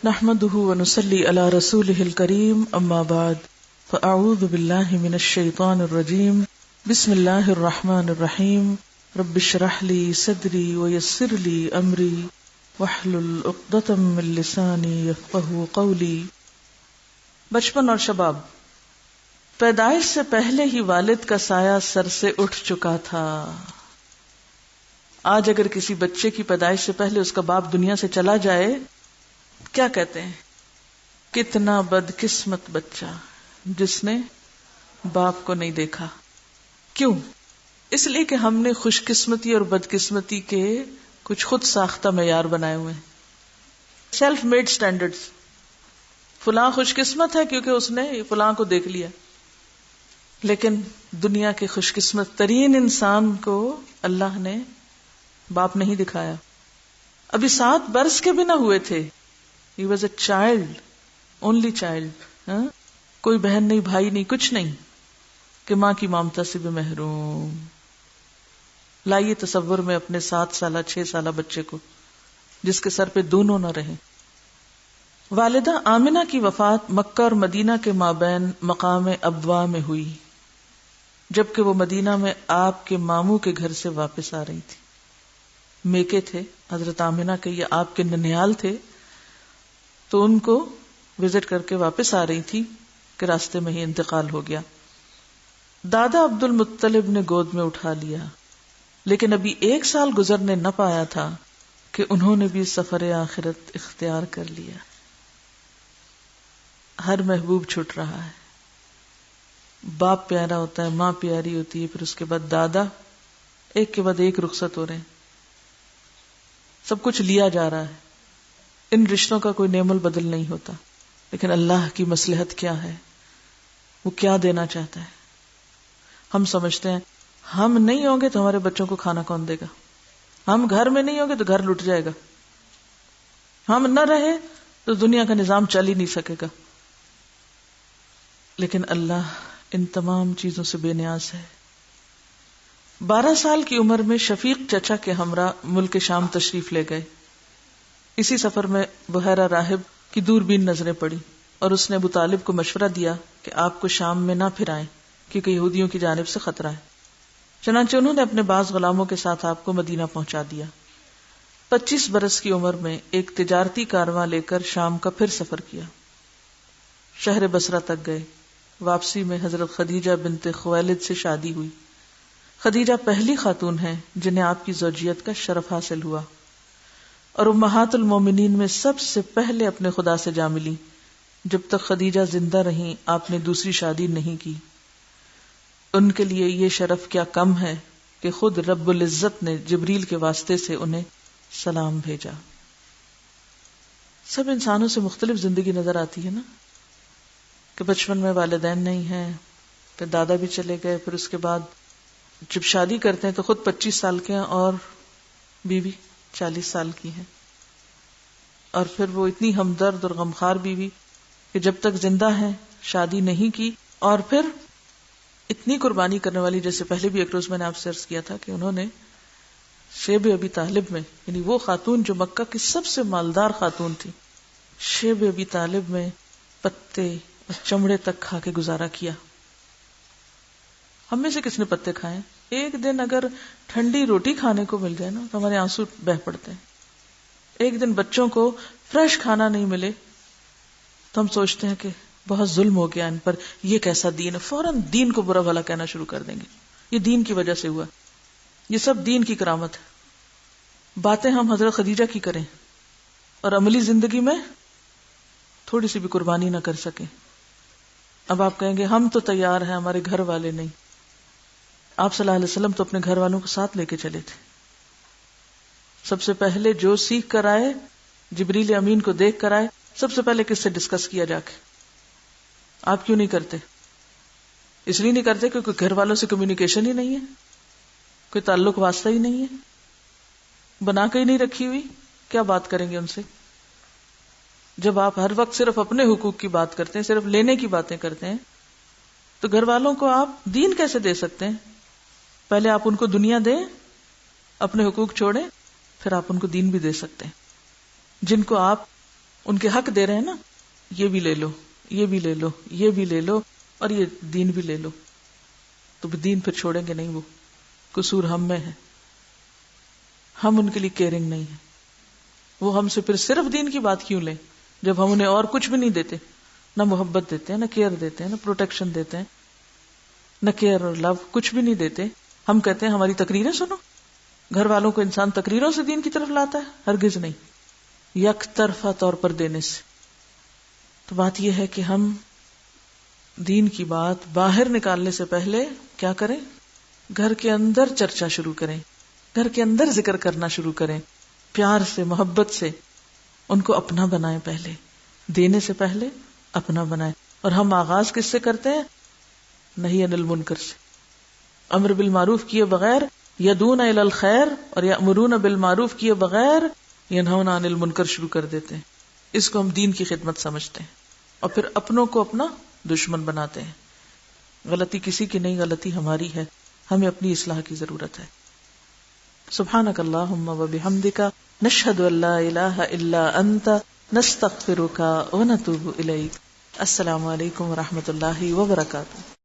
نحمده ونصلي على رسوله الكريم اما بعد فاعوذ بالله من الشيطان الرجيم بسم الله الرحمن الرحيم رب اشرح لي صدري ويسر لي امري واحلل عقدة من لساني يفقهوا قولي. بچپن اور شباب. پیدائش سے پہلے ہی والد کا سایہ سر سے اٹھ چکا تھا. آج اگر کسی بچے کی پیدائش سے پہلے اس کا باپ دنیا سے چلا جائے، کیا کہتے ہیں؟ کتنا بدقسمت بچہ جس نے باپ کو نہیں دیکھا. کیوں؟ اس لیے کہ ہم نے خوش قسمتی اور بدقسمتی کے کچھ خود ساختہ معیار بنائے ہوئے ہیں، سیلف میڈ سٹینڈرڈز. فلاں خوش قسمت ہے کیونکہ اس نے فلاں کو دیکھ لیا، لیکن دنیا کے خوش قسمت ترین انسان کو اللہ نے باپ نہیں دکھایا. ابھی 7 برس کے بھی نہ ہوئے تھے. He was a child, only child. کوئی بہن نہیں، بھائی نہیں، کچھ نہیں، کہ ماں کی ممتا سے بھی محروم. لائیے تصور میں اپنے 7 سالہ 6 سالہ بچے کو جس کے سر پہ دونوں نہ رہے. والدہ آمنہ کی وفات مکہ اور مدینہ کے مابین مقام ابوا میں ہوئی، جبکہ وہ مدینہ میں آپ کے ماموں کے گھر سے واپس آ رہی تھی. میکے تھے حضرت آمنہ کے، یہ آپ کے ننیال تھے، تو ان کو وزٹ کر کے واپس آ رہی تھی کہ راستے میں ہی انتقال ہو گیا. دادا عبد المطلب نے گود میں اٹھا لیا، لیکن ابھی 1 سال گزرنے نہ پایا تھا کہ انہوں نے بھی سفر آخرت اختیار کر لیا. ہر محبوب چھوٹ رہا ہے. باپ پیارا ہوتا ہے، ماں پیاری ہوتی ہے، پھر اس کے بعد دادا، ایک کے بعد ایک رخصت ہو رہے ہیں. سب کچھ لیا جا رہا ہے. ان رشتوں کا کوئی نعم البدل نہیں ہوتا، لیکن اللہ کی مصلحت کیا ہے، وہ کیا دینا چاہتا ہے. ہم سمجھتے ہیں ہم نہیں ہوں گے تو ہمارے بچوں کو کھانا کون دے گا، ہم گھر میں نہیں ہوں گے تو گھر لٹ جائے گا، ہم نہ رہے تو دنیا کا نظام چل ہی نہیں سکے گا. لیکن اللہ ان تمام چیزوں سے بے نیاز ہے. 12 سال کی عمر میں شفیق چچا کے ہمراہ ملک شام تشریف لے گئے. اسی سفر میں بحیرہ راہب کی دوربین نظریں پڑی اور اس نے ابو طالب کو مشورہ دیا کہ آپ کو شام میں نہ پھرائیں کیونکہ یہودیوں کی جانب سے خطرہ ہے. چنانچہ انہوں نے اپنے بعض غلاموں کے ساتھ آپ کو مدینہ پہنچا دیا. 25 برس کی عمر میں ایک تجارتی کارواں لے کر شام کا پھر سفر کیا. شہر بصرہ تک گئے. واپسی میں حضرت خدیجہ بنت خویلد سے شادی ہوئی. خدیجہ پہلی خاتون ہیں جنہیں آپ کی زوجیت کا شرف حاصل ہوا، اور امہات المومنین میں سب سے پہلے اپنے خدا سے جا ملی. جب تک خدیجہ زندہ رہیں آپ نے دوسری شادی نہیں کی. ان کے لیے یہ شرف کیا کم ہے کہ خود رب العزت نے جبریل کے واسطے سے انہیں سلام بھیجا. سب انسانوں سے مختلف زندگی نظر آتی ہے نا، کہ بچپن میں والدین نہیں ہیں، پھر دادا بھی چلے گئے، پھر اس کے بعد جب شادی کرتے ہیں تو خود 25 سال کے ہیں اور بیوی 40 سال کی ہیں، اور پھر وہ اتنی ہمدرد اور غمخوار بیوی کہ جب تک زندہ ہیں شادی نہیں کی، اور پھر اتنی قربانی کرنے والی. جیسے پہلے بھی ایک روز میں نے آپ سے عرض کیا تھا کہ انہوں نے شیب ابی طالب میں، یعنی وہ خاتون جو مکہ کی سب سے مالدار خاتون تھی، شیب ابی طالب میں پتے اور چمڑے تک کھا کے گزارا کیا. ہم میں سے کس نے پتے کھائے؟ ایک دن اگر ٹھنڈی روٹی کھانے کو مل جائے نا تو ہمارے آنسو بہہ پڑتے ہیں. ایک دن بچوں کو فریش کھانا نہیں ملے تو ہم سوچتے ہیں کہ بہت ظلم ہو گیا ان پر، یہ کیسا دین ہے. فوراً دین کو برا بھلا کہنا شروع کر دیں گے، یہ دین کی وجہ سے ہوا، یہ سب دین کی کرامت ہے. باتیں ہم حضرت خدیجہ کی کریں اور عملی زندگی میں تھوڑی سی بھی قربانی نہ کر سکیں. اب آپ کہیں گے ہم تو تیار ہیں، ہمارے گھر والے نہیں. آپ صلی اللہ علیہ وسلم تو اپنے گھر والوں کو ساتھ لے کے چلے تھے. سب سے پہلے جو سیکھ کر آئے، جبریل امین کو دیکھ کر آئے، سب سے پہلے کس سے ڈسکس کیا جا کے؟ آپ کیوں نہیں کرتے؟ اس لیے نہیں کرتے کیونکہ گھر والوں سے کمیونیکیشن ہی نہیں ہے، کوئی تعلق واسطہ ہی نہیں ہے، بنا کے ہی نہیں رکھی ہوئی. کیا بات کریں گے ان سے؟ جب آپ ہر وقت صرف اپنے حقوق کی بات کرتے ہیں، صرف لینے کی باتیں کرتے ہیں، تو گھر والوں کو آپ دین کیسے دے سکتے ہیں؟ پہلے آپ ان کو دنیا دیں، اپنے حقوق چھوڑیں، پھر آپ ان کو دین بھی دے سکتے ہیں. جن کو آپ ان کے حق دے رہے ہیں نا، یہ بھی لے لو، یہ بھی لے لو، یہ بھی لے لو، اور یہ دین بھی لے لو، تو دین پھر چھوڑیں گے نہیں. وہ قصور ہم میں ہے، ہم ان کے لیے کیئرنگ نہیں ہے. وہ ہم سے پھر صرف دین کی بات کیوں لیں جب ہم انہیں اور کچھ بھی نہیں دیتے، نہ محبت دیتے ہیں، نہ کیئر دیتے ہیں، نہ پروٹیکشن دیتے ہیں، نہ کیئر اور لو کچھ بھی نہیں دیتے. ہم کہتے ہیں ہماری تقریریں سنو. گھر والوں کو انسان تقریروں سے دین کی طرف لاتا ہے؟ ہرگز نہیں، یک طرفہ طور پر دینے سے. تو بات یہ ہے کہ ہم دین کی بات باہر نکالنے سے پہلے کیا کریں؟ گھر کے اندر چرچا شروع کریں، گھر کے اندر ذکر کرنا شروع کریں، پیار سے، محبت سے ان کو اپنا بنائیں. پہلے دینے سے پہلے اپنا بنائیں. اور ہم آغاز کس سے کرتے ہیں؟ نہی عن المنکر سے. امر بالمعروف کیے بغیر یدعون الی الخیر اور یأمرون بالمعروف کیے بغیر ینہون عن المنکر شروع کر دیتے ہیں. اس کو ہم دین کی خدمت سمجھتے ہیں اور پھر اپنوں کو اپنا دشمن بناتے ہیں. غلطی کسی کی نہیں، غلطی ہماری ہے، ہمیں اپنی اصلاح کی ضرورت ہے. سبحانک اللہم و بحمدک نشہد ان لا الہ الا انت نستغفرک و نتوب الیک. السلام علیکم و رحمۃ اللہ وبرکاتہ.